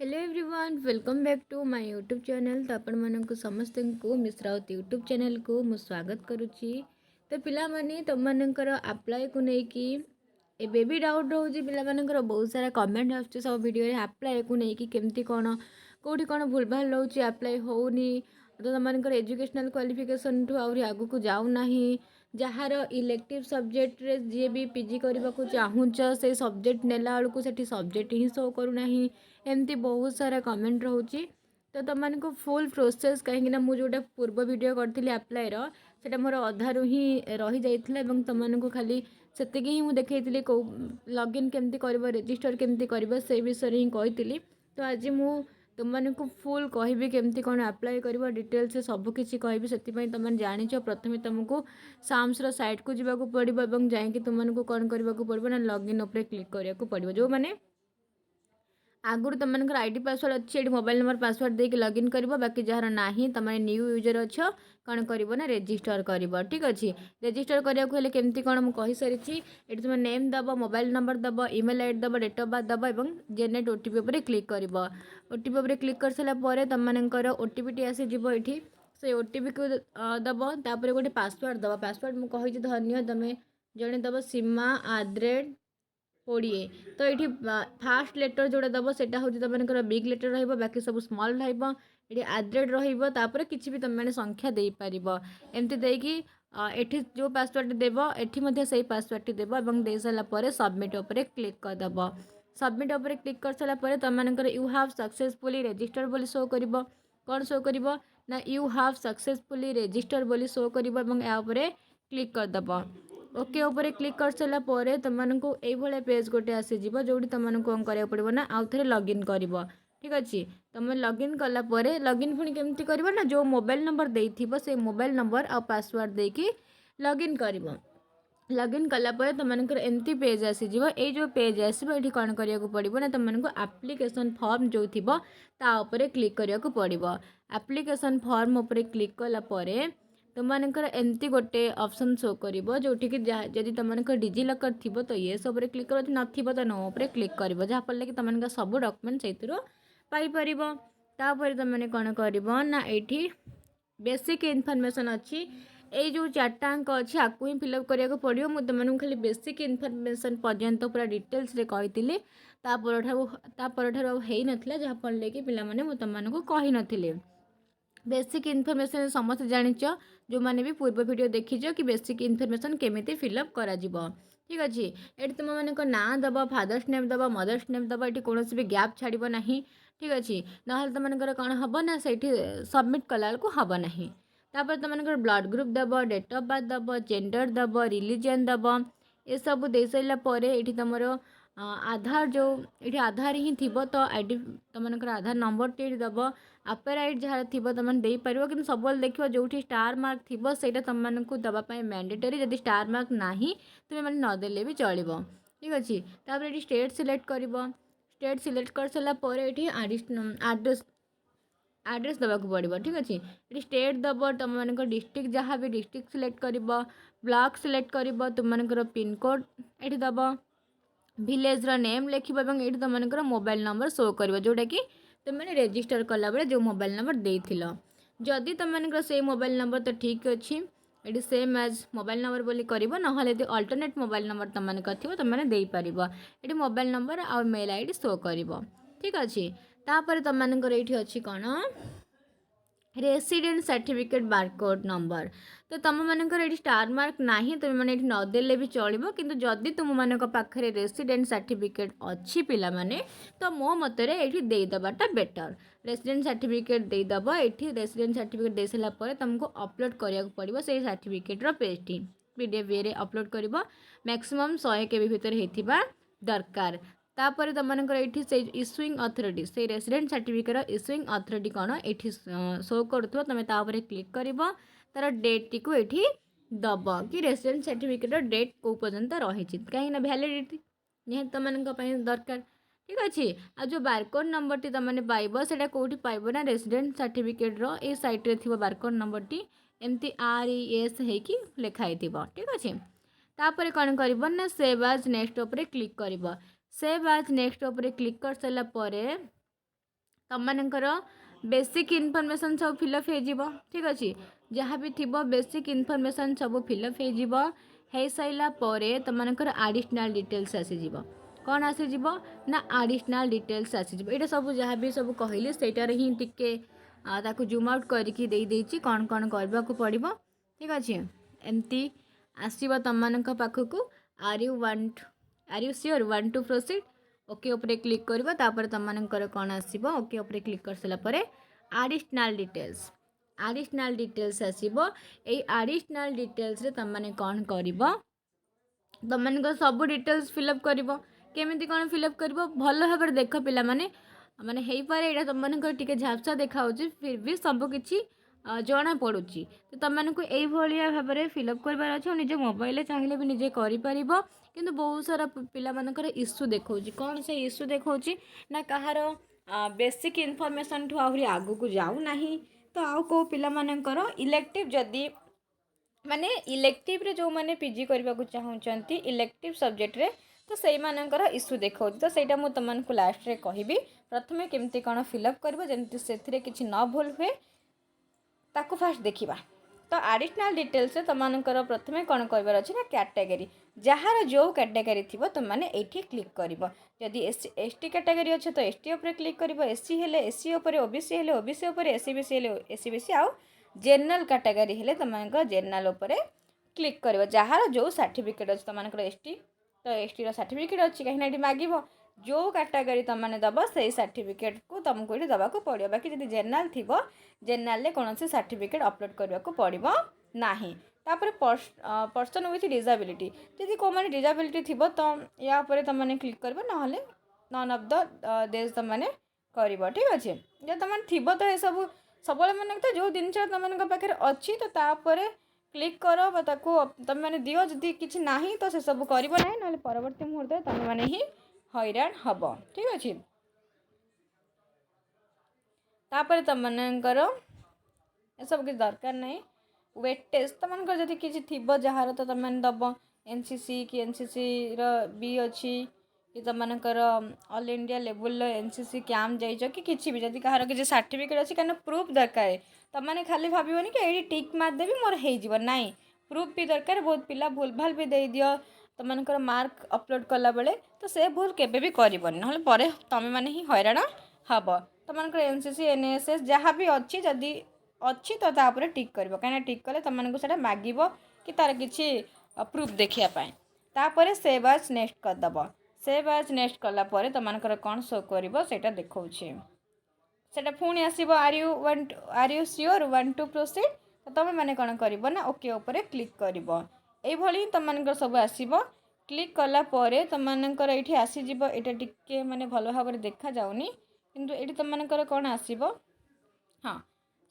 Hello everyone welcome back to my YouTube channel. तो आपण मानक समस्त को मिश्रावत यूट्यूब चैनल को मु स्वागत करुच्ची। तो पिला माने तुम मानकर अप्लाई को लेकिन एबे भी डाउट रोचे पिला मानकर बहुत सारा कमेंट आसुचे सब वीडियो रे अप्लाई को लेकिन केमती कौन कौटी कौन भूल भाल रोचे अप्लाई होनी तो तुम मानकर एजुकेशनल क्वालिफिकेशन ठू आहुरी आगु को जाऊ नाही जार इलेक्टिव सब्जेक्ट रे जी भी पीजी करने को चाहूच से सब्जेक्ट नेला बेलू से सब्जेक्ट ही शो करूना एमती बहुत सारा कमेंट रोचे। तो तुमको फुल प्रोसेस कहीं मुझे पूर्व वीडियो करी अप्लायर से मोर अधारू ही रही जाइए तुमको खाली से ही मुझे देखी कौ लॉगिन केमती कर रजिस्टर केमती कर से विषय ही कही। तो आज मु तुमको फुल कहि केमती कौन अप्लाई कर डिटेल्स सबकि कहि से तुम जाच प्रथम तुमको साम्स साइट को जावाक पड़ो और जाकि तुमको कौन करने को पड़ो ना लॉगिन उपर क्लिक करने पड़ो जो मैंने आगुरी तुम आईडी पासवर्ड अच्छी ये मोबाइल नंबर पासवर्ड देके लॉगिन कर बाकी जार ना तुम न्यू यूजर अच्छ कौन कर रजिस्टर कर ठीक अच्छे। रजिस्टर करने केमती कौन मुझे सारी ये तुम नेम दब मोबाइल नंबर दब ईमेल आईडी दब डेट ऑफ बर्थ दब और जेनेट ओटीपी उपर क्लिक कर ओटीपी उपर क्लिक कर सारापर तुमर ओटीपी टी आसीज ये से ओटीपी को दब तापर गोटे पासवर्ड दब पासवर्ड मुझे धन्य तुम जड़े दब सीमा @ 20 तो ये फास्ट लेटर जोड़ा दब से हूँ तुम बिग लेटर रही बाकी सब स्मॉल रही @ किसी भी तुम मैंने संख्या दे पार एमती देकी एठी जो पासवर्ड देव एठी से पासवर्ड टी देव और दे सारापर सबमिट उपर क्लिक करदेव। सबमिट उपर क्लिक कर सारापर तुम यू हाव सक्सेसफुली रजिस्टर बोली शो कर कौन शो कर ना यू हाव सक्सेसफुली रजिस्टर बोली शो कर क्लिक करदेव। ओके उपर क्लिक कर सारापर तुमको ये पेज गोटे आसीज जो तुमको कौन करा पड़ो ना आउ थे लॉगिन कर ठीक अच्छे। तुम लॉगिन कलापर लॉगिन पुणी केमती कर ना जो मोबाइल नंबर देथिबो से मोबाइल नंबर आ पासवर्ड देकी लॉगिन कर लॉगिन कलापर तुमको एमती पेज आसीज ये जो पेज आसो ये कौन करा पड़ो ना तुमको एप्लिकेशन फॉर्म जो थी तापर क्लिक करा पड़ो। एप्लिकेशन फॉर्म उपर क्लिक कलापर तुमको एमती गोटे ऑप्शन शो कर जोटि जदि तुमको डिजिलकर थी तो ये सब क्लिक कर नथिबो तो नो उपर क्लिक कर जहाँफल कि तुम सब डॉक्यूमेंट से पाइपर। तापर तुमने कौन कर ना ये बेसिक इनफॉरमेशन अच्छी ये जो 4टा अंक अच्छी आपको ही फिलअप करा पड़ो मुझे तुमको खाली बेसिक इनफॉरमेशन पर्यंत पूरा डिटेल्स रे कही तापर हो नाला जहाँफल कि पाने तुमको कही नी बेसिक इनफॉरमेशन समस्त जानिच जो मैंने भी पूर्व वीडियो देखीच कि बेसिक इनफॉरमेशन केमिति फिलअप करा जीवो ठीक अच्छे। ये तुम मान ना दब फादर्स नेम दब मदर्स नेम दब ये कौन भी गैप छाड़ ना ठीक अच्छे ना तुम कौन हम ना से सबमिट कला हम ना तापर तुम ब्लड ग्रुप दब डेट ऑफ बर्थ दब जेंडर दब रिलीजन दब ये सब दे सारापर ये तुम आधार जो ये आधार ही थी तो आईडी तुम आधार नंबर टी दब अपर आइड जहाँ थी तुम दे पार कि सब देखो जो स्टार मार्क थी से तुमको दवापाई मैंडेटरी जदि स्टार मार्क ना तुम मैंने नदेले भी चलो ठीक अच्छे। तापर ये स्टेट सिलेक्ट कर स्टेट सिलेक्ट कर सारापर ये आड्रेस आड्रेस दबाक पड़ो ठीक अच्छे। ये स्टेट दब तुम डिस्ट्रिक्ट जहाँ भी डिस्ट्रिक्ट सिलेक्ट कर ब्लॉक सिलेक्ट कर तुम पिन कोड ये दब विलेज नेम लिख ये तुम मोबाइल नंबर शो कर जोटा कि तुमने रजिस्टर कला बेले जो मोबाइल नंबर देथिल जदि तुम से मोबाइल नंबर तो ठीक अच्छे ये सेम एज मोबाइल नंबर बोली कर ना अल्टरनेट मोबाइल नंबर तुमको थी तुमने दे पार ये मोबाइल नंबर आ मेल आईडी शो कर ठीक अच्छे। तापर तुमको ये अच्छी कौन रेसिडेंट सर्टिफिकेट बारकोड नंबर तो तुम मानकर ये स्टार मार्क ना तुम मैंने नदेले भी चलो किंतु जदि तुम मान पाखे रेसिडेंट सर्टिफिकेट अच्छी पिला माने तो मो मतरे ये देदेवाटा बेटर रेसिडेंट सर्टिफिकेट देदेव ये रेसिडेंट सर्टिफिकेट दे सारापर तुमको अपलोड करा पड़ो से सर्टिफिकेटर पेज टी पीडीएफ वे अपलोड कर मैक्सिमम 100 KB भितर होता दरकार। तापर तुमको ये से इश्यूइंग अथॉरिटी से रेसिडेंट सर्टिफिकेट इश्यूइंग अथॉरिटी कौन ये शो करुवा तुम तापर क्लिक कर तार डेट टी को ये दब कि रेसिडेंट सर्टिफिकेट डेट कौ पर्यंत रही कहीं वैलिडिटी निहत तुम दरकार ठीक अच्छे। आ जो बारकोड नंबर टी तुमने पाइब से कौटी पाइब ना रेसिडेंट सर्टिफिकेट ये सैट्रे थी बारकोड नंबर टी एमती RES होगी लिखाई ठीक अच्छे। तापर कौन कर ना सेव एज नेक्स्ट उपर क्लिक कर सेव एज नेक्स्ट उपर क्लिक कर सारापर तुमମାନଙ୍କର बेसिक इनफॉरमेशन सब फिलअप हो ठीक अच्छे जहाँ भी थी बेसिक इनफॉरमेशन सब फिलअप हो सारा पर तुमମାନଙ୍କର आडिशनल डिटेल्स आसीज कौन आसीज ना आडिशनल डिटेल्स आसीज ये सब जहाँ भी सब कहली सेटार ही टिके ताकू जूम आउट करके देदेची कौन कौन करने को पड़ो ठीक अच्छे एमती आसो तुम पाखक are you sure want to proceed okay उपरे क्लिक करबो तापर तुमମାନଙ୍କର कौन आसीबो ओके उपरे क्लिक कर सारा पर आडिशनल डिटेल्स आसीबो ए आडिशनल डिटेल्स रे तुमने कौन करिवो तुमମାନଙ୍କର सब डिटेल्स फिलअप करिवो केमिति कौन फिलअप करिवो भल भाव देख पिला माने माने हेई पारे एटा तुमମାନଙ୍କର टिके झापसा देखाउची फिर भी सब किछि जना पड़ुची तो तुमको यही भाव में फिलअप कर निज मोबाइल चाहिए भी निजे कर किंतु बहुत सारा पिला मानकर इश्यू देखा कौन से इश्यू देखा ना कहार बेसिक इनफॉरमेशन ठू आहरी आगू को जाऊ ना तो आउ को पिला मानकर इलेक्टिव जदि माने इलेक्टिव रे जो माने पीजी करने को चाहते इलेक्टिव सब्जेक्ट रे तो से मानकर इश्यू देखा तो सहीटा मुझे तुमको लास्ट रे कहबी प्रथमे केमती कौन फिलअप कर जमी से किसी न भूल हुए ताकू फास्ट देखा तो आडिशनल डिटेल्स तुमମାନଙ୍କର प्रथमे कौन कहबार अच्छे ना कैटेगरी जार जो कैटेगरी थी तुमने ये क्लिक कर जदि एसटी कैटेगरी अच्छे तो एसटी उपर क्लिक कर एससी हेले एससी उपर ओबीसी हेले ओबीसी उपर एससी बीसी हेले एससी बीसी आउ जनरल कैटेगरी हेले तुमको जनरल उपर क्लिक कर जार जो सर्टिफिकेट अच्छे तुमको एसटी तो एसटी सर्टिफिकेट अच्छी कहीं मागिब जो कैटेगरी तुमने दब से सर्टिफिकेट को तुमको ये दबा पड़ो बाकी जब जनरल थी जनरल कौन से सर्टिफिकेट अपलोड करने को पड़ो ना तापर पर्सन विथ डिजाबिलिटी जदि कौ मैंने डिजाबिलिटी थी तो या तुमने क्लिक कर ना नन ऑफ द देश तुमने कर ठीक अच्छे जब तुम थी तो ये सब सब मन तो जो जिन तुम पाखे अच्छी तो तापर क्लिक कर तुम मैंने दियो जदि किसी ना तो से सब करना ना परवर्ती मुहूर्त तुम मैंने ही हैरान हम ठीक अच्छे तापर तुमମାନଙ୍କର सब किसी दरकार नहीं वेटेज तुमको जब किसी थी जार तो तुम दब एनसीसी कि एनसीसी बी अच्छी कि तुमकर all India level NCC camp जाइज कि किसी भी जब कहार किसी सर्टिफिकेट अच्छी कहीं प्रूफ दरकार तुमने खाली भावन कि ये टिक मारदेवी मोर हो ना प्रूफ भी दरकार बहुत पिला भूल भाल भी दे दियो तुमकर मार्क अपलोड कला बेले तो से भूल केबे भी करबनी ना पर तुम मैंने ही हैरान हम तुमको एनसीसी एनएसएस जहाँ भी अच्छी जदि अच्छी तो तापर टिक कर कहीं टिक कले तुमको से मागिब कि तार किसी प्रूफ देखापी तापर सेव एज नेक्स्ट करदेव सेव एज नेक्स्ट कलापर तुमको कौन शो कर देखा सेटा पुणी आसो are you sure want to proceed तो तुम मैंने कौन कर ना ओके उपर क्लिक कर ये तुम सब आसो क्लिक कलापर तुमकर ये आसीज यहाँ टी माने भल भाव देखा जाऊनी किंतु ये तुमकर कौन आसो हाँ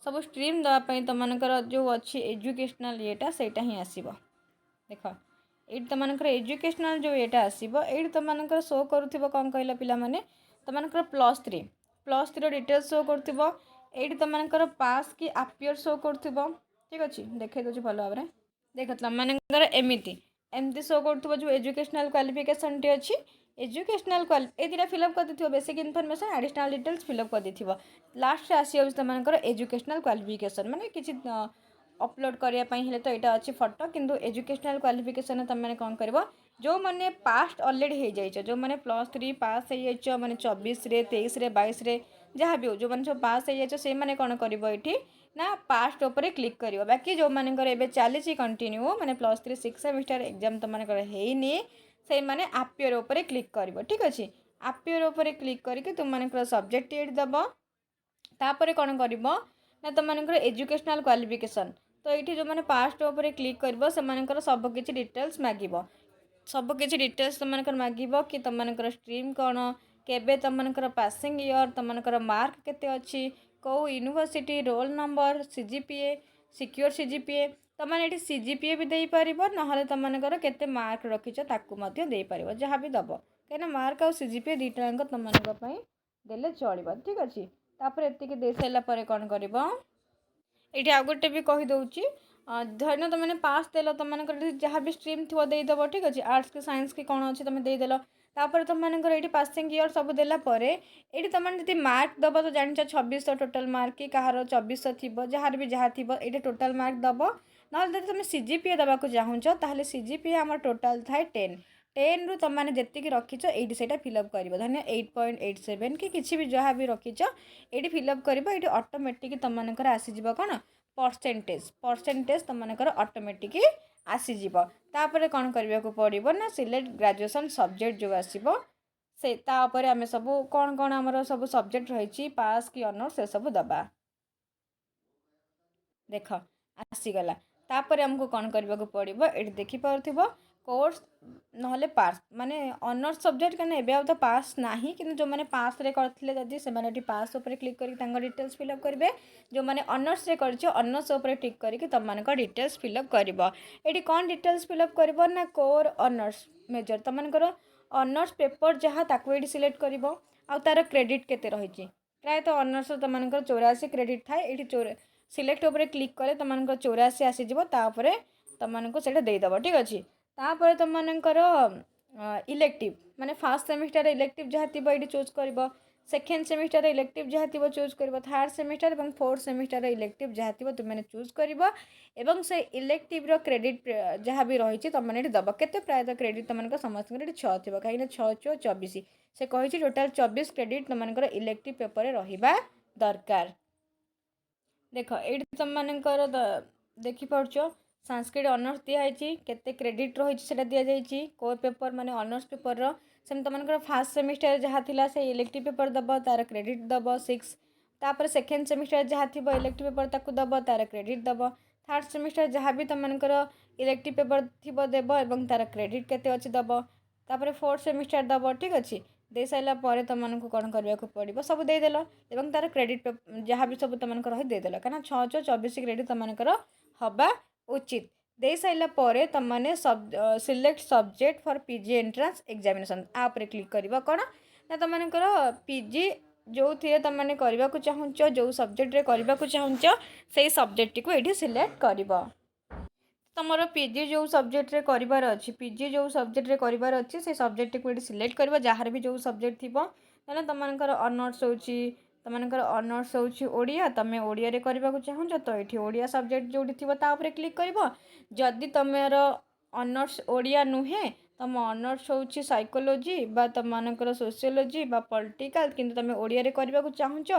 सब स्ट्रीम दवापाई तुमकर जो अच्छी एजुकेशनल येटा सेटा ही आसो देख ये तुमकर एजुकेशनल जो येटा आसो ये तुमकर शो करुव कौन कहला पिला माने तुमकर +3 डिटेल्स शो करुव ये तुमकर पास कि आपियर शो करुव ठीक अच्छे देखे दूसरी भल भाव देख तुमकर एमती शो करुव जो एजुकेशनल क्वालिफिकेशन टी अच्छी एजुकेशनल ये दुटा फिलअप कर देथिबो basic information additional details fill up कर देथिबो लास्ट आसी तुमकर एजुकेशनल क्वालिफिकेशन माने किसी अपलोड करने हेले तो यहाँ अच्छी फोटो किंतु एजुकेशनल क्वालिफिकेशन तुमने कौन कर जो मैंने पास्ट ऑलरेडी हो जाइए जो मैंने +3 पास हो मैंने 24 23 22 जहाँ भी हो जो मैंने सब पास हो से मैंने कौन कर ना पास्ट उपर क्लिक कर बाकी जो मानकर चली कंटिन्यू मैंने +3 6 सेमिस्टर एग्जाम तुमको होनी से मैंने आपियर उपर क्लिक कर ठीक अच्छे आपियर उपर क्लिक करके तुमको सब्जेक्ट एड दब तापर कौन कर ना तुमको एजुकेशनल क्वालिफिकेशन तो ये जो मैंने पास्ट उपर क्लिक कर सब किसी डिटेल्स मागिब सब किसी डिटेल्स तुमको मागिब कि तुमको स्ट्रीम कौन केबे तुमको पासिंग ईयर तुमको मार्क केते अच्छी कौ university roll number CGPA secure CGPA तुमने ये सीजीपीए भी दे पार ना तुमको केते मार्क रखीच दे पार जहाँ भी दब कहीं मार्क आ सीजीपीए दुईटाक तुमको देले चलो ठीक अच्छे तापर एतिक दे सारापर कौन कर ये आउ गोटे भी कहीदे धरन तुमने पास देल तुम जहाँ भी स्ट्रीम थी देदेव ठीक अच्छे आर्ट्स की साइंस की कौन अच्छे तुम देदेल तापर तुमମାନଙ୍କର ଏଇଠି ପାସିଂ ଇୟର ସବୁ ଦେଲା ପରେ ଏଇଠି ତୁମମାନେ ଯଦି ମାର୍କ ଦେବ ତ ଜାଣିଛ 2600 ଟୋଟାଲ୍ ମାର୍କ କି କାହାର 2400 ଥିବ ଯାହାର ବି ଯାହା ଥିବ ଏଇଠି ଟୋଟାଲ୍ ମାର୍କ ଦେବ। ନହେଲେ ଯଦି ତୁମେ CGPA ଦେବାକୁ ଚାହୁଁଛ ତାହେଲେ CGPA ଆମର ଟୋଟାଲ୍ ଥାଏ 10। 10ରୁ ତୁମମାନେ ଯେତିକି ରଖିଛ ଏଇଠି ସେଇଟା ଫିଲ୍ଅପ୍ କରିବ। ଧନ୍ୟ 8.87 କି କିଛି ବି ଯାହା ବି ରଖିଛ ଏଇଠି ଫିଲ୍ଅପ୍ କରିବ। ଏଇଠି ଅଟୋମେଟିକ୍ ତୁମମାନଙ୍କର ଆସିଯିବ କ'ଣ ପରସେଣ୍ଟେଜ୍ ତୁମମାନଙ୍କର ଅଟୋମେଟିକ୍ ଆସିଯିବ। ତାପରେ କ'ଣ କରିବାକୁ ପଡ଼ିବ ନା ସିଲେକ୍ଟ ଗ୍ରାଜୁଏସନ୍ ସବଜେକ୍ଟ ଯେଉଁ ଆସିବ ସେ ତାପରେ ଆମେ ସବୁ କ'ଣ ଆମର ସବୁ ସବଜେକ୍ଟ ରହିଛି ପାସ୍ କି ଅନର୍ସ ସେସବୁ ଦେବା। ଦେଖ ଆସିଗଲା। ତାପରେ ଆମକୁ କ'ଣ କରିବାକୁ ପଡ଼ିବ ଏଠି ଦେଖିପାରୁଥିବ କୋର୍ସ ନହେଲେ ପାସ୍ ମାନେ ଅନର୍ସ ସବଜେକ୍ଟ କାରଣ ଏବେ ଆଉ ତ ପାସ୍ ନାହିଁ କିନ୍ତୁ ଯେଉଁମାନେ ପାସ୍ରେ କରିଥିଲେ ଯଦି ସେମାନେ ଏଠି ପାସ୍ ଉପରେ କ୍ଲିକ୍ କରିକି ତାଙ୍କ ଡିଟେଲ୍ସ ଫିଲ୍ଅପ୍ କରିବେ। ଯେଉଁମାନେ ଅନର୍ସରେ କରିଛ ଅନର୍ସ ଉପରେ କ୍ଲିକ୍ କରିକି ତୁମମାନଙ୍କ ଡିଟେଲ୍ସ ଫିଲ୍ଅପ୍ କରିବ। ଏଠି କ'ଣ ଡିଟେଲ୍ସ ଫିଲ୍ଅପ୍ କରିବ ନା କୋର୍ ଅନର୍ସ ମେଜର ତୁମମାନଙ୍କର ଅନର୍ସ ପେପର ଯାହା ତାକୁ ଏଠି ସିଲେକ୍ଟ କରିବ ଆଉ ତା'ର କ୍ରେଡ଼ିଟ୍ କେତେ ରହିଛି। ପ୍ରାୟତଃ ଅନର୍ସ ତୁମମାନଙ୍କର 84 କ୍ରେଡ଼ିଟ୍ ଥାଏ। ଏଠି ସିଲେକ୍ଟ ଉପରେ କ୍ଲିକ୍ କଲେ ତୁମମାନଙ୍କର 84 ଆସିଯିବ। ତାପରେ ତୁମମାନଙ୍କୁ ସେଇଟା ଦେଇଦେବ ଠିକ୍ ଅଛି। ତାପରେ ତୁମମାନଙ୍କର ଇଲେକ୍ଟିଭ୍ ମାନେ ଫାର୍ଷ୍ଟ ସେମିଷ୍ଟାର ଇଲେକ୍ଟିଭ୍ ଯାହା ଥିବ ଏଇଠି ଚୁଜ୍ କରିବ। ସେକେଣ୍ଡ ସେମିଷ୍ଟାର ଇଲେକ୍ଟିଭ୍ ଯାହା ଥିବ ଚୁଜ୍ କରିବ। ଥାର୍ଡ଼ ସେମିଷ୍ଟାର ଏବଂ ଫୋର୍ଥ ସେମିଷ୍ଟାର ଇଲେକ୍ଟିଭ୍ ଯାହା ଥିବ ତୁମମାନେ ଚୁଜ୍ କରିବ ଏବଂ ସେ ଇଲେକ୍ଟିଭ୍ର କ୍ରେଡ଼ିଟ୍ ଯାହା ବି ରହିଛି ତୁମମାନେ ଏଠି ଦେବ। କେତେ ପ୍ରାୟତଃ କ୍ରେଡ଼ିଟ୍ ତୁମମାନଙ୍କ ସମସ୍ତଙ୍କର ଏଠି 6 ଥିବ କାହିଁକିନା 6 × 24 ସେ କହିଛି ଟୋଟାଲ୍ 24 କ୍ରେଡ଼ିଟ୍ ତୁମମାନଙ୍କର ଇଲେକ୍ଟିଭ୍ ପେପରରେ ରହିବା ଦରକାର। ଦେଖ ଏଇଠି ତୁମମାନଙ୍କର ଦେଖିପାରୁଛ ସାଂସ୍କ୍ରିଟ୍ ଅନର୍ସ ଦିଆହେଇଛି କେତେ କ୍ରେଡ଼ିଟ୍ ରହିଛି ସେଇଟା ଦିଆଯାଇଛି। କୋର୍ ପେପର ମାନେ ଅନର୍ସ ପେପରର ସେମିତି ତୁମମାନଙ୍କର ଫାର୍ଷ୍ଟ ସେମିଷ୍ଟାର ଯାହା ଥିଲା ସେ ଇଲେକ୍ଟିଭ୍ ପେପର ଦେବ ତା'ର କ୍ରେଡ଼ିଟ୍ ଦେବ 6। ତାପରେ ସେକେଣ୍ଡ ସେମିଷ୍ଟାର ଯାହା ଥିବ ଇଲେକ୍ଟିଭ୍ ପେପର ତାକୁ ଦେବ ତା'ର କ୍ରେଡ଼ିଟ୍ ଦେବ। ଥାର୍ଡ଼ ସେମିଷ୍ଟାର ଯାହା ବି ତୁମମାନଙ୍କର ଇଲେକ୍ଟିଭ୍ ପେପର ଥିବ ଦେବ ଏବଂ ତା'ର କ୍ରେଡ଼ିଟ୍ କେତେ ଅଛି ଦେବ। ତାପରେ ଫୋର୍ଥ ସେମିଷ୍ଟାର ଦେବ ଠିକ୍ ଅଛି। ଦେଇସାରିଲା ପରେ ତୁମମାନଙ୍କୁ କ'ଣ କରିବାକୁ ପଡ଼ିବ ସବୁ ଦେଇଦେଲ ଏବଂ ତା'ର କ୍ରେଡ଼ିଟ୍ ଯାହା ବି ସବୁ ତୁମମାନଙ୍କର ରହି ଦେଇଦେଲ କାରଣ 6 × 24 କ୍ରେଡ଼ିଟ୍ ତୁମମାନଙ୍କର ହେବା ଉଚିତ। ଦେଇସାରିଲା ପରେ ତୁମମାନେ select subject for PG entrance examination ଆ ଉପରେ କ୍ଲିକ୍ କରିବ। କ'ଣ ନା ତୁମମାନଙ୍କର PG ଯେଉଁଥିରେ ତୁମମାନେ କରିବାକୁ ଚାହୁଁଛ ଯେଉଁ ସବଜେକ୍ଟରେ କରିବାକୁ ଚାହୁଁଛ ସେଇ ସବଜେକ୍ଟଟିକୁ ଏଇଠି ସିଲେକ୍ଟ କରିବ। ତୁମର PG ଯେଉଁ ସବଜେକ୍ଟରେ କରିବାର ଅଛି PG ଯେଉଁ ସବଜେକ୍ଟରେ କରିବାର ଅଛି ସେଇ ସବଜେକ୍ଟଟିକୁ ଏଠି ସିଲେକ୍ଟ କରିବ। ଯାହାର ବି ଯେଉଁ ସବଜେକ୍ଟ ଥିବ ତାହେଲେ ତୁମମାନଙ୍କର ଅନର୍ସ ହେଉଛି ଓଡ଼ିଆ ତୁମେ ଓଡ଼ିଆରେ କରିବାକୁ ଚାହୁଁଛ ତ ଏଠି ଓଡ଼ିଆ ସବଜେକ୍ଟ ଯେଉଁଠି ଥିବ ତା ଉପରେ କ୍ଲିକ୍ କରିବ। ଯଦି ତୁମର ଅନର୍ସ ଓଡ଼ିଆ ନୁହେଁ ତୁମ ଅନର୍ସ ହେଉଛି ସାଇକୋଲୋଜି ବା ତୁମମାନଙ୍କର ସୋସିଓଲୋଜି ବା ପଲିଟିକାଲ କିନ୍ତୁ ତୁମେ ଓଡ଼ିଆରେ କରିବାକୁ ଚାହୁଁଛ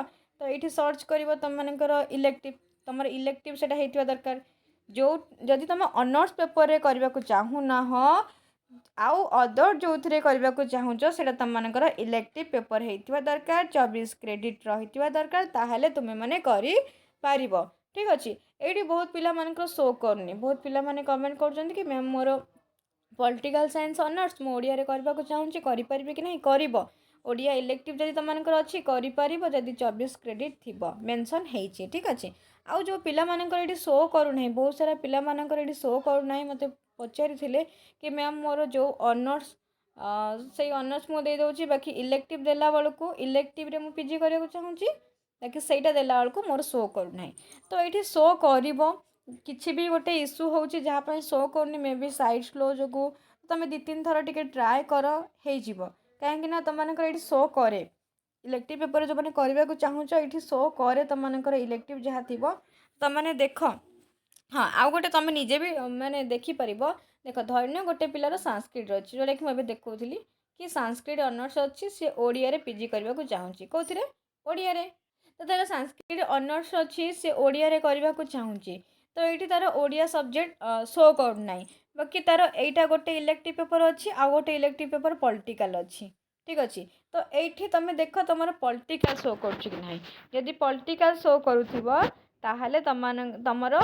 ତ ଏଇଠି ସର୍ଚ୍ଚ କରିବ ତୁମମାନଙ୍କର ଇଲେକ୍ଟିଭ୍ ତୁମର ଇଲେକ୍ଟିଭ୍ ସେଇଟା ହେଇଥିବା ଦରକାର। ଯଦି ତୁମେ ଅନର୍ସ ପେପରରେ କରିବାକୁ ଚାହୁଁନାହଁ ଆଉ ଅଦର ଯେଉଁଥିରେ କରିବାକୁ ଚାହୁଁଛ ସେଇଟା ତୁମମାନଙ୍କର ଇଲେକ୍ଟିଭ୍ ପେପର ହେଇଥିବା ଦରକାର 24 କ୍ରେଡ଼ିଟ୍ ରହିଥିବା ଦରକାର ତାହେଲେ ତୁମେମାନେ କରିପାରିବ ଠିକ୍ ଅଛି। ଏଇଠି ବହୁତ ପିଲାମାନଙ୍କର ଶୋ କରୁନି। ବହୁତ ପିଲାମାନେ କମେଣ୍ଟ କରୁଛନ୍ତି କି ମ୍ୟାମ୍ ମୋର ପଲିଟିକାଲ ସାଇନ୍ସ ଅନର୍ସ ମୁଁ ଓଡ଼ିଆରେ କରିବାକୁ ଚାହୁଁଛି କରିପାରିବି କି ନାହିଁ କରିବ। ଓଡ଼ିଆ ଇଲେକ୍ଟିଭ୍ ଯଦି ତୁମମାନଙ୍କର ଅଛି କରିପାରିବ ଯଦି 24 କ୍ରେଡ଼ିଟ୍ ଥିବ ମେନସନ୍ ହେଇଛି ଠିକ୍ ଅଛି। ଆଉ ଯେଉଁ ପିଲାମାନଙ୍କର ଏଠି ଶୋ କରୁନାହିଁ ବହୁତ ସାରା ପିଲାମାନଙ୍କର ଏଠି ଶୋ କରୁନାହିଁ ମୋତେ ପଚାରିଥିଲେ କି ମ୍ୟାମ୍ ମୋର ଯେଉଁ ଅନର୍ସ ସେଇ ଅନର୍ସ ମୁଁ ଦେଇଦେଉଛି ବାକି ଇଲେକ୍ଟିଭ୍ ଦେଲା ବେଳକୁ ଇଲେକ୍ଟିଭ୍ରେ ମୁଁ PG କରିବାକୁ ଚାହୁଁଛି ବାକି ସେଇଟା ଦେଲା ବେଳକୁ ମୋର ଶୋ କରୁନାହିଁ। ତ ଏଇଠି ଶୋ କରିବ କିଛି ବି ଗୋଟେ ଇସ୍ୟୁ ହେଉଛି ଯାହା ପାଇଁ ଶୋ କରୁନି ମେ ବି ସାଇଟ୍ ସ୍ଲୋ ଯୋଗୁଁ ତୁମେ 2-3 ଥର ଟିକେ ଟ୍ରାଏ କର ହେଇଯିବ କାହିଁକିନା ତୁମମାନଙ୍କର ଏଇଠି ଶୋ କରେ ଇଲେକ୍ଟିଭ୍ ପେପର ଯେଉଁମାନେ କରିବାକୁ ଚାହୁଁଛ ଏଇଠି ଶୋ କରେ ତୁମମାନଙ୍କର ଇଲେକ୍ଟିଭ୍ ଯାହା ଥିବ ତୁମମାନେ ଦେଖ। ହଁ ଆଉ ଗୋଟେ ତୁମେ ନିଜେ ବି ମାନେ ଦେଖିପାରିବ। ଦେଖ ଧରିନିଅ ଗୋଟେ ପିଲାର ସାଂସ୍କ୍ରିଟ୍ ଅଛି ଯେଉଁଟାକି ମୁଁ ଏବେ ଦେଖାଉଥିଲି କି ସାଂସ୍କ୍ରିଟ୍ ଅନର୍ସ ଅଛି ସେ ଓଡ଼ିଆରେ PG କରିବାକୁ ଚାହୁଁଛି କେଉଁଥିରେ ଓଡ଼ିଆରେ ତ ତା'ର ସାଂସ୍କ୍ରିଟ୍ ଅନର୍ସ ଅଛି ସେ ଓଡ଼ିଆରେ କରିବାକୁ ଚାହୁଁଛି ତ ଏଇଠି ତା'ର ଓଡ଼ିଆ ସବଜେକ୍ଟ ଶୋ କରୁନାହିଁ ବାକି ତା'ର ଏଇଟା ଗୋଟେ ଇଲେକ୍ଟିଭ୍ ପେପର ଅଛି ଆଉ ଗୋଟେ ଇଲେକ୍ଟିଭ୍ ପେପର ପଲିଟିକାଲ ଅଛି ଠିକ୍ ଅଛି। ତ ଏଇଠି ତୁମେ ଦେଖ ତୁମର ପଲିଟିକାଲ ଶୋ କରୁଛି କି ନାହିଁ। ଯଦି ପଲିଟିକାଲ ଶୋ କରୁଥିବ ତାହେଲେ ତୁମର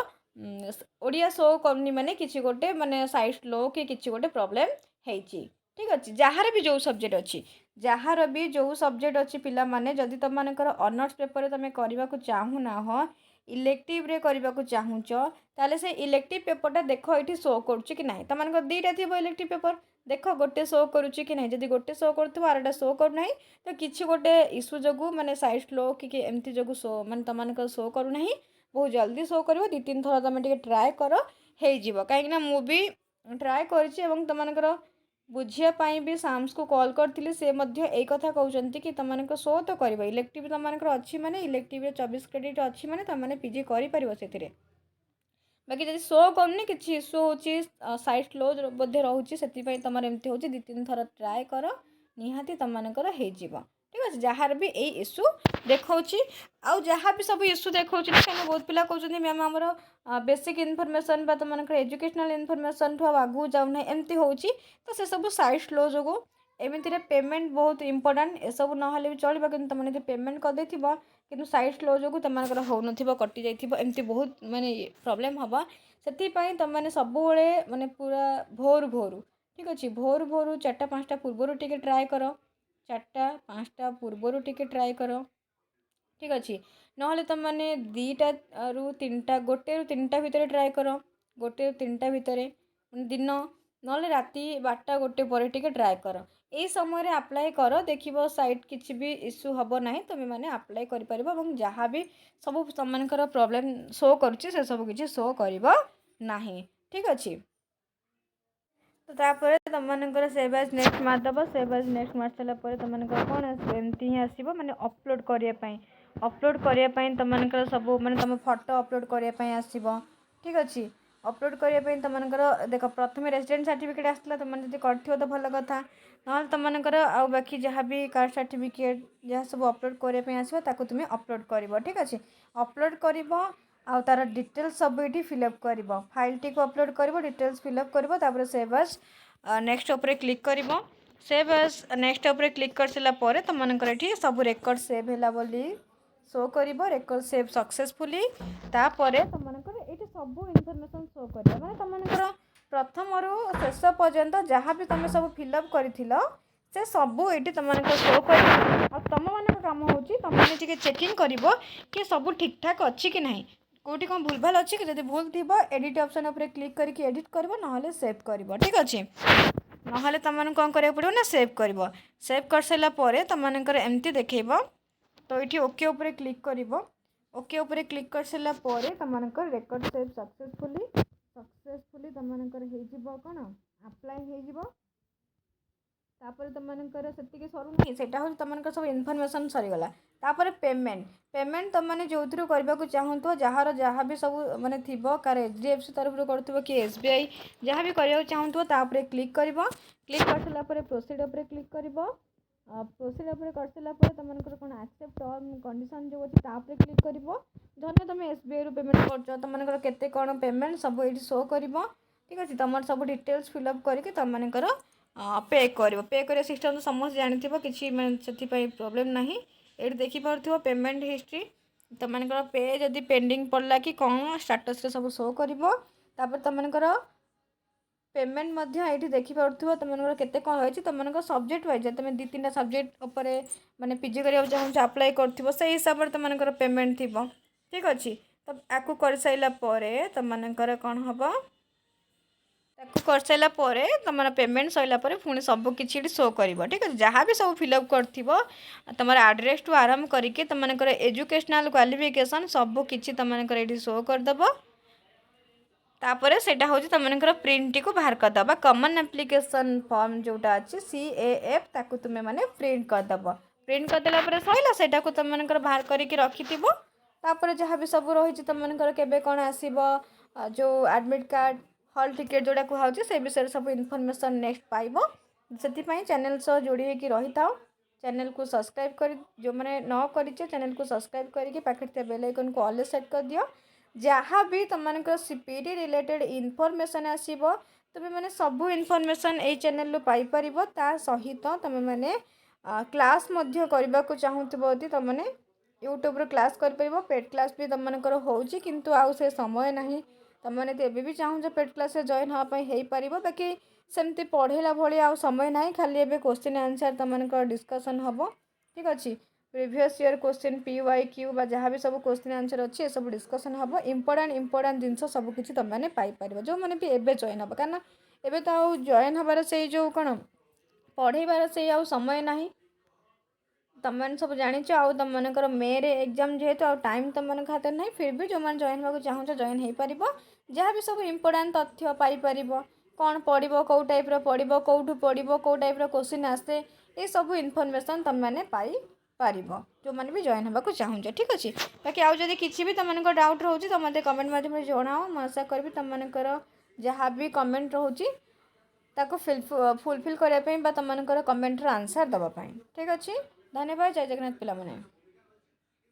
ଓଡ଼ିଆ ଶୋ କରୁନି ମାନେ କିଛି ଗୋଟେ ମାନେ ସାଇଟ୍ ସ୍ଲୋ କି କିଛି ଗୋଟେ ପ୍ରୋବ୍ଲେମ୍ ହେଇଛି ଠିକ୍ ଅଛି। ଯାହାର ବି ଯେଉଁ ସବଜେକ୍ଟ ଅଛି ପିଲାମାନେ ଯଦି ତୁମମାନଙ୍କର ଅନର୍ସ ପେପରରେ ତୁମେ କରିବାକୁ ଚାହୁଁନାହଁ ଇଲେକ୍ଟିଭ୍ରେ କରିବାକୁ ଚାହୁଁଛ ତାହେଲେ ସେ ଇଲେକ୍ଟିଭ୍ ପେପରଟା ଦେଖ ଏଇଠି ଶୋ କରୁଛି କି ନାହିଁ। ତୁମମାନଙ୍କର 2ଟା ଥିବ ଇଲେକ୍ଟିଭ୍ ପେପର ଦେଖ ଗୋଟେ ଶୋ କରୁଛି କି ନାହିଁ। ଯଦି ଗୋଟେ ଶୋ କରୁଥିବ ଆରଟା ଶୋ କରୁନାହିଁ ତ କିଛି ଗୋଟେ ଇସ୍ୟୁ ଯୋଗୁଁ ମାନେ ସାଇଟ୍ ସ୍ଲୋ କି ଏମିତି ଯୋଗୁଁ ମାନେ ତୁମମାନଙ୍କର ଶୋ କରୁନାହିଁ ବହୁତ ଜଲ୍ଦି ଶୋ କରିବ। 2-3 ଥର ତୁମେ ଟିକେ ଟ୍ରାଏ କର ହେଇଯିବ କାହିଁକିନା ମୁଁ ବି ଟ୍ରାଏ କରିଛି ଏବଂ ତୁମମାନଙ୍କର बुझापी भी साम्स को कॉल करती से यही कथा कहते कि तुम शो तो कर इलेक्टिव तुम अच्छी मैंने इलेक्टिव 24 क्रेडिट अच्छी मैंने तुमने पीजी कर से बाकी जब शो करनी कि इश्यू हो साइट क्लोज बोधे रोचे से तुम एमती हो 2-3 थर ट्राए कर निहाती तुमकर हो ठीक अच्छे जार भी यही इश्यू देखा आउ जहाँ भी सब इश्यू देखा बहुत पिला कहते मैम आमर बेसिक इनफर्मेशन तुम एजुकेशनल इनफर्मेशन ठू आगू जाऊना एमती हो तो से सब साइट स्लो जो एमती पेमेंट बहुत इंपोर्टाट ए सब ना भी चलो कि तुमने पेमेंट कर कि साइट स्लो जो तुम हो कटि जामती बहुत मानने प्रोब्लेम हम से तुमने सब माने पूरा भोर भोर ठीक अच्छे भोर भोर 4-5टा पूर्वर टे ट्राए कर 4-5टा पूर्वर टे ट्राए कर ठीक अच्छे ना तुमने 2टा-3टा 1-3टा भितर ट्राए कर 1-3टा भितर दिन ना राति 12-1 पर टे ट्राए कर यही समय अप्लाई कर देख साइट किसी भी इश्यू हम ना तुम मैंने अप्लाई कर जहाँ भी सब तुम प्रॉब्लम शो करुच्ची से सब किसी शो करना ठीक अच्छे तो तापर तुम सेव एज नेक्स्ट मारदेव सेव एज नेक्स्ट मार सारापर तुम कौन एमती ही आसो मैंने अपलोड करने तुम सब मैंने तुम फोटो अपलोड करने आसो ठीक अच्छे अपलोड करने तुम देख प्रथम रेजिडेंट सर्टिफिकेट आसला तुमने कर तो भल कथा ना तुमकर आउ बाकी जहाँ भी कास्ट सर्टिफिकेट जहाँ सब अपलोड करने आसो तुम अपलोड कर ठीक अच्छे अपलोड कर आउ तार डिटेल्स सब ये फिलअप कर फाइल टी को अपलोड कर डिटेल्स फिलअप कर सेव एज नेक्स्ट उपर क्लिक कर सेव एज नेक्स्ट उपर क्लिक कर सारापर तुमकर ये सब रेकर्ड सेव है बोली शो कर रेकर्ड सेव सक्सेसफुली तापर तुमकर ये सब इनफर्मेशन शो कर मैंने तुमकर प्रथम शेष पर्यंत जहाँ भी तुम सब फिलअप कर से सब ये तुमको शो कर तुम मान कम हो तुमने चेकिंग कर कि सब ठीक ठाक अच्छी कि नहीं कौटी कौन भूल भाल अच्छी कि जब भूल थी एडिट ऑप्शन उपर क्लिक करके एडिट कर ना सेव कर ठीक अच्छे ना तुमने कौन करा पड़ो ना सेव कर सारापर तुमकर एमती देखेब तो ये ओके उपर क्लिक कर ओके उपर क्लिक कर सारापर तुमकर रेकर्ड सेव सक्सेसफुली तुमकर कौन अप्लाई हो तापर तुमकर से सरुनी से तुमको सब इनफर्मेशन सरीगला तापर पेमेंट पेमेंट तुमने जो करने को चाहूँ जार जहाँ भी सब माने थी कार HDFC तरफ करूँ कि SBI जहाँ भी करने चाहूँ तापर क्लिक कर सारापर प्रोसीड उपर क्लिक कर प्रोसीड उपर कर सारापर तुमको कौन एक्सेप्ट टर्म कंडीशन जो अच्छी तापर क्लिक कर धन्य तुम SBI रु पेमेंट कर तुमको केते कौन पेमेंट सब ये शो कर ठीक अच्छे तुम सब डिटेल्स फिलअप करके तुमकर पे कर सिस्टम तो समस्त जानी कि मैं प्रोब्लेम ना ये देखिपुव पेमेंट हिस्ट्री तुमको पे जदि पेंडिंग पड़ला कि कौन स्टाटस सब शो कर तुमको पेमेंट ये देखिपुव तुमको केते कौन रही तुमको सब्जेक्ट वाइज तुम 2-3टा सब्जेक्ट उपर माने पीजी करा चाहूँ अप्लाई कर से हिसाब से तुमको पेमेंट थी ठीक अच्छे तो आपको कर सारापर तुमकर कौन हम कर सारापर तुम पेमेंट सरापर पुणी सबकि शो कर ठीक है जहाँ भी सब फिलअप कर तुम एड्रेस टू आरंभ करके तुमकर एजुकेशनल क्वालिफिकेशन सबकि तुमकर ये शो करदेव तापर से हूँ तुमकर प्रिंट को बाहर करदे कॉमन एप्लिकेशन फॉर्म जोटा अच्छी CAF ताकू तुम्हें मैंने प्रिंट प्रिंट करदेला सैला से तुमकर बाहर करके रखि तापर जहाँ भी सब रही तुमकर केबे कौन आसब जो एडमिट कार्ड हॉल टिकेट जोड़ा कहूँ से विषय सब इनफर्मेशन नेक्स्ट पाइब से चैनल सह जोड़ी होकर रही था चैनल को सब्सक्राइब कर जो मैंने न कर चैनल को सब्सक्राइब करके पाखे बेल आइकन को ऑल सेट कर दियो जहाँ भी तुमको CPT रिलेटेड इनफॉरमेशन आसब तुम्हें मैंने सब इनफॉरमेशन यही चैनल रू पाई परिबो ता सहित तुम मैंने क्लास करने को चाहूब तुमने यूट्यूब क्लास कर पेड क्लास भी तुमकर होची किंतु आउ से समय नहीं तुमने तो एबी चाहूँ पेड क्लास जॉइन हाँपाई हो पार बाकी सेमती पढ़ेला भाई आ समय ना खाली एबे क्वेश्चन आंसर तुमको डिस्कसन हम ठीक अच्छे प्रीवियस ईयर क्वेश्चन PYQ जहाँ भी सब क्वेश्चन आंसर अच्छे सब डिस्कसन हम इंपोर्टाट जिनस सबकि तुमने पाइपर जो मैंने भी एबे जॉइन हम कारण एबे तो आउ जॉइन हबार से जो कौन पढ़ेबार से आउ समय ना तुमने सब जाच आउ तुमकर मे रे एग्जाम जेहेतु आउ टाइम तुम खाते ना फिर भी जो मैंने जॉइन होगा चाहूँ जॉइन हो पार जहाँ भी सब इंपोर्टाट तथ्य पाइपर कौन पढ़ो कौ टाइप पढ़ो कौटू पढ़ो कौ टाइप क्वेश्चन आसे ये सब इनफॉरमेशन तुम मैंने पाई पार जो मैंने भी जॉइन होगा चाहूँ ठीक अच्छे बाकी आउ जदि किसी भी तुम डाउट रोचे तो मतलब कमेंट माध्यम जनाओ मैं आशा करी तुमकर जहाँ भी कमेंट रोचे ताको फुलफिल करने तुम कमेंटर आंसर दवापाई ठीक अच्छे धन्यवाद जय जगन्नाथ पिला।